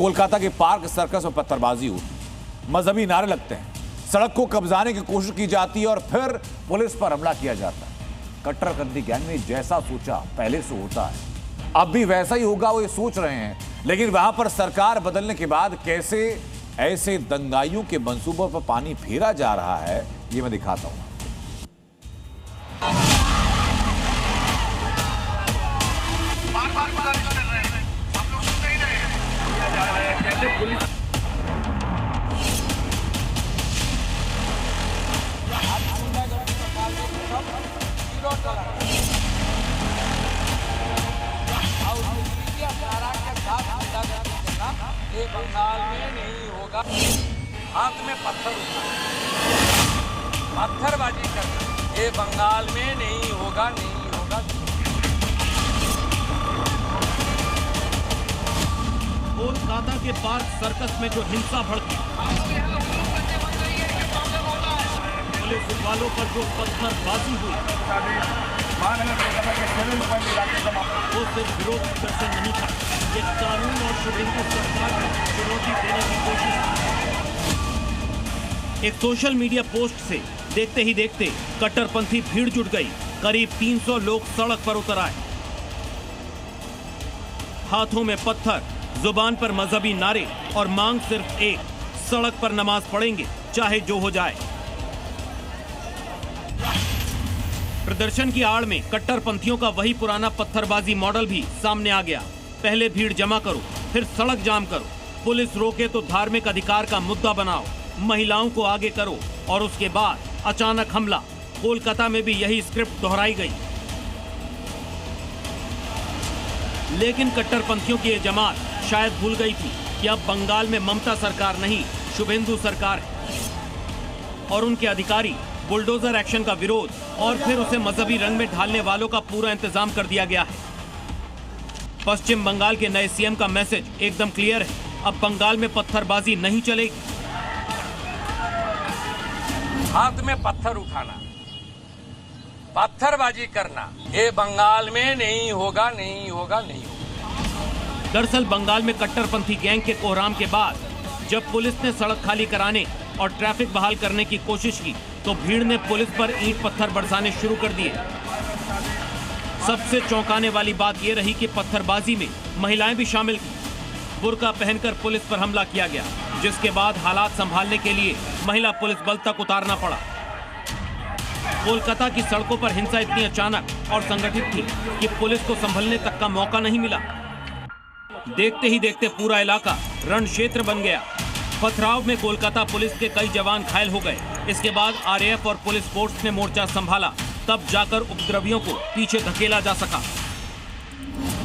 कोलकाता के park circus में पत्थरबाजी हुई, मजहबी नारे लगते हैं, सड़क को कब्जाने की कोशिश की जाती है और फिर पुलिस पर हमला किया जाता है। कट्टरपंथी गैंग ने जैसा सोचा पहले से होता है, अब भी वैसा ही होगा, वो ये सोच रहे हैं। लेकिन वहां पर सरकार बदलने के बाद कैसे ऐसे दंगाइयों के मंसूबों पर पानी फेरा जा रहा है, ये मैं दिखाता हूं। ये बंगाल में नहीं होगा। हाथ में पत्थर उठाना, पत्थरबाजी करना, ये बंगाल में नहीं होगा, नहीं होगा। कोलकाता के पार्क सर्कस में जो हिंसा भड़की, पुलिस वालों पर जो पत्थरबाजी हुई, वो सिर्फ विरोध प्रदर्शन नहीं था, ये कानून और शुभेंदु सरकार को चुनौती देने की कोशिश थी। एक सोशल मीडिया पोस्ट से देखते ही देखते कट्टरपंथी भीड़ जुट गई। करीब 300 लोग सड़क पर उतर आए, हाथों में पत्थर, जुबान पर मजहबी नारे और मांग सिर्फ एक, सड़क पर नमाज पढ़ेंगे चाहे जो हो जाए। प्रदर्शन की आड़ में कट्टरपंथियों का वही पुराना पत्थरबाजी मॉडल भी सामने आ गया। पहले भीड़ जमा करो, फिर सड़क जाम करो, पुलिस रोके तो धार्मिक अधिकार का मुद्दा बनाओ, महिलाओं को आगे करो और उसके बाद अचानक हमला। कोलकाता में भी यही स्क्रिप्ट दोहराई गई। लेकिन कट्टरपंथियों की ये जमात शायद भूल गई थी कि अब बंगाल में ममता सरकार नहीं, शुभेंदु सरकार है और उनके अधिकारी बुलडोजर एक्शन का विरोध और फिर उसे मजहबी रंग में ढालने वालों का पूरा इंतजाम कर दिया गया है। पश्चिम बंगाल के नए सीएम का मैसेज एकदम क्लियर है, अब बंगाल में पत्थरबाजी नहीं चलेगी। हाथ में पत्थर उठाना, पत्थरबाजी करना, ये बंगाल में नहीं होगा, नहीं होगा, नहीं होगा। दरअसल बंगाल में कट्टरपंथी गैंग के कोहराम के बाद जब पुलिस ने सड़क खाली कराने और ट्रैफिक बहाल करने की कोशिश की तो भीड़ ने पुलिस पर ईंट पत्थर बरसाने शुरू कर दिए। सबसे चौंकाने वाली बात यह रही कि पत्थरबाजी में महिलाएं भी शामिल थीं। बुर्का पहनकर पुलिस पर हमला किया गया, जिसके बाद हालात संभालने के लिए महिला पुलिस बल तक उतारना पड़ा। कोलकाता की सड़कों पर हिंसा इतनी अचानक और संगठित थी कि पुलिस को संभलने तक का मौका नहीं मिला। देखते ही देखते पूरा इलाका रण क्षेत्र बन गया। पथराव में कोलकाता पुलिस के कई जवान घायल हो गए। इसके बाद आरएएफ और पुलिस फोर्स ने मोर्चा संभाला, तब जाकर उपद्रवियों को पीछे धकेला जा सका।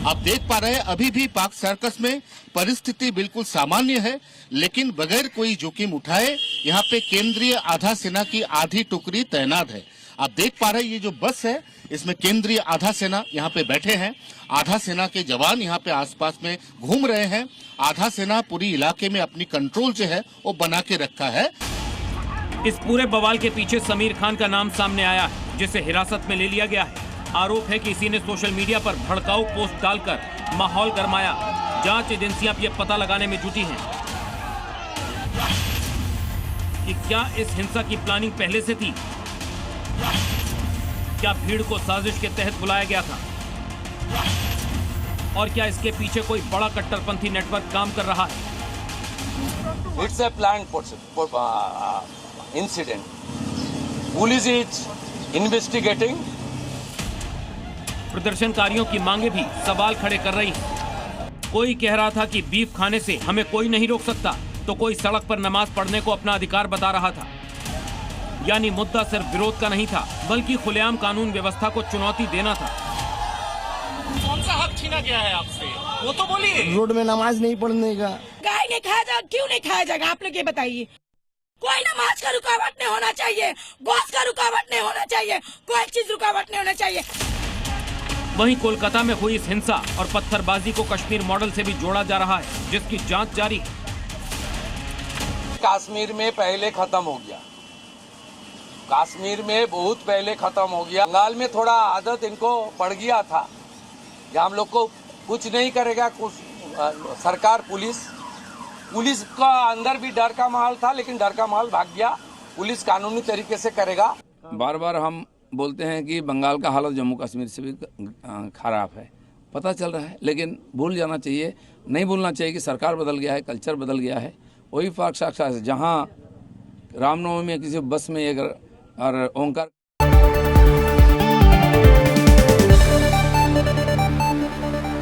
आप देख पा रहे हैं अभी भी पार्क सर्कस में परिस्थिति बिल्कुल सामान्य है, लेकिन बगैर कोई जोखिम उठाए यहाँ पे केंद्रीय आधा सेना की आधी टुकड़ी तैनात है। आप देख पा रहे हैं ये जो बस है इसमें केंद्रीय आधा सेना यहाँ पे बैठे हैं, आधा सेना के जवान यहाँ पे आसपास में घूम रहे हैं, आधा सेना पूरी इलाके में अपनी कंट्रोल जो है वो बना के रखा है। इस पूरे बवाल के पीछे समीर खान का नाम सामने आया है, जिसे हिरासत में ले लिया गया है। आरोप है कि इसी ने सोशल मीडिया पर भड़काऊ पोस्ट डालकर माहौल गरमाया। जांच एजेंसियां अब ये पता लगाने में जुटी हैं कि क्या इस हिंसा की प्लानिंग पहले से थी, क्या भीड़ को साजिश के तहत बुलाया गया था और क्या इसके पीछे कोई बड़ा कट्टरपंथी नेटवर्क काम कर रहा है। It's a planned incident. Police is investigating. प्रदर्शनकारियों की मांगे भी सवाल खड़े कर रही हैं। कोई कह रहा था कि बीफ खाने से हमें कोई नहीं रोक सकता, तो कोई सड़क पर नमाज पढ़ने को अपना अधिकार बता रहा था। यानी मुद्दा सिर्फ विरोध का नहीं था, बल्कि खुलेआम कानून व्यवस्था को चुनौती देना था। कौन सा हक छीना गया है आपसे, वो तो बोलिए। रोड में नमाज नहीं पढ़ने का। गाय नहीं खाया जाएगा, क्यों नहीं खाया जाएगा, आप लोग ये बताइए। कोई नमाज का रुकावट नहीं होना चाहिए, गोश्त का रुकावट नहीं होना चाहिए, कोई चीज रुकावट नहीं होना चाहिए। वहीं कोलकाता में हुई इस हिंसा और पत्थरबाजी को कश्मीर मॉडल से भी जोड़ा जा रहा है, जिसकी जांच जारी है। कश्मीर में पहले खत्म हो गया, कश्मीर में बहुत पहले खत्म हो गया। बंगाल में थोड़ा आदत इनको पड़ गया था कि हम लोग को कुछ नहीं करेगा, कुछ सरकार पुलिस पुलिस का अंदर भी डर का माहौल था, लेकिन डर का माहौल भाग गया। पुलिस कानूनी तरीके से करेगा। बार बार हम बोलते हैं कि बंगाल का हालत जम्मू कश्मीर से भी खराब है, पता चल रहा है, लेकिन भूल जाना चाहिए, नहीं भूलना चाहिए कि सरकार बदल गया है, कल्चर बदल गया है। वही फर्क साक्षात जहाँ रामनवमी में किसी बस में एक और ओंकार